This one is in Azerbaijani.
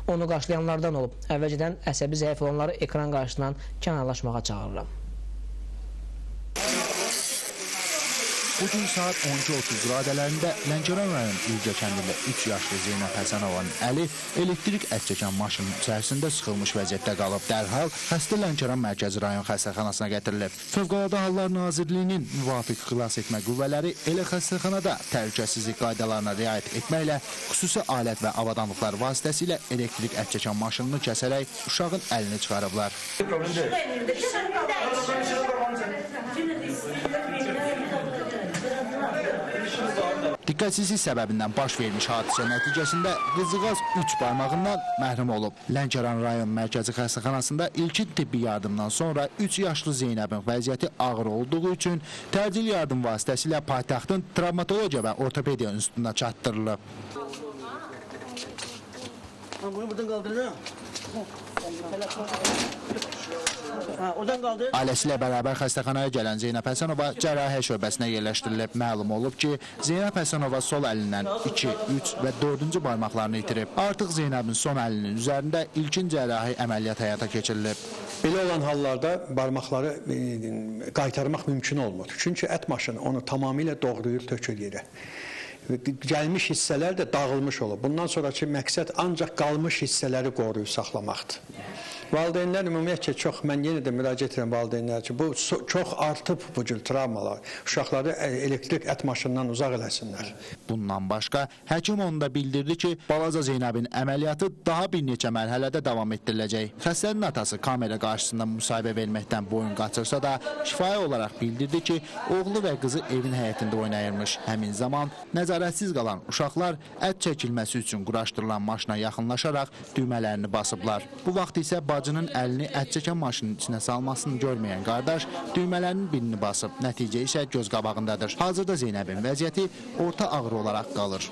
onu qarşılayanlardan olub. Əvvəlcədən əsəbi zəif olanları ekran qarşısından kənarlaşmağa çağırıram. Bugün saat 12:30 radələrində Lənkəran rayon İlgə kəndində 3 yaşlı Zeynəb Həsənovanın əli elektrik ət çəkən maşının içərisində sıxılmış vəziyyətdə qalıb. Dərhal xəstə Lənkəran Mərkəzi rayon xəstəxanasına gətirilib. Fövqəladə Hallar Nazirliyinin müvafiq xilas etmə qüvvələri elə xəstəxanada təhlükəsizlik qaydalarına riayət etməklə xüsusi alət və avadanlıqlar vasitəsilə elektrik ət çəkən maşınını kəsərək uşağın əlini çıxarıblar. Diqqətsizlik səbəbindən baş vermiş hadisə nəticəsində qızcığaz 3 barmağından məhrum olub. Lənkəran rayon mərkəzi xəstəxanasında ilkin tibbi yardımdan sonra 3 yaşlı Zeynəbin vəziyyəti ağır olduğu üçün təcil yardım vasitəsilə paytaxtın travmatologiya və ortopediya institutuna çatdırılıb. Bunu buradan qaldırın. Ailəsi ilə bərabər xəstəxanaya gələn Zeynəb Həsənova cərrahiyyə şöbəsinə yerləşdirilib. Məlum olub ki, Zeynəb Həsənova sol əlindən 2, 3 və 4-cü barmaqlarını itirib. Artıq Zeynəbin son əlinin üzərində ilkin cərrahi əməliyyat həyata keçirilib. Belə olan hallarda barmaqları qaytarmaq mümkün olmur. Çünki ət maşını onu tamamilə doğrayır, tökür yerə. Gəlmiş hissələr də dağılmış olur. Bundan sonraki məqsəd ancaq qalmış hissələri qoruyub saxlamaqdır. Valideynlər ümumiyyətlə çox, mən yenə də müraciət edirəm valideynlər ki, bu çox artıb bu cür travmalar. Uşaqları elektrik ət maşından uzaq eləsinlər. Bundan başqa, həkim onu da bildirdi ki, balaca Zeynəbin əməliyyatı daha bir neçə mərhələdə davam etdiriləcək. Xəstənin atası kamera qarşısında müsahibə verməkdən boyun qaçırsa da, şifahi olaraq bildirdi ki, oğlu və qızı evin həyətində oynayırmış. Həmin zaman nəzarətsiz qalan uşaqlar ət çəkilməsi üçün quraşdırılan maşına yaxınlaşaraq düymələrini basıblar. Bu vaxt isə bacının əlini ət çəkən maşının içinə salmasını görməyən qardaş düymələrinin birini basıb. Nəticə isə göz qabağındadır. Hazırda Zeynəbin vəziyyəti orta ağır olaraq qalır.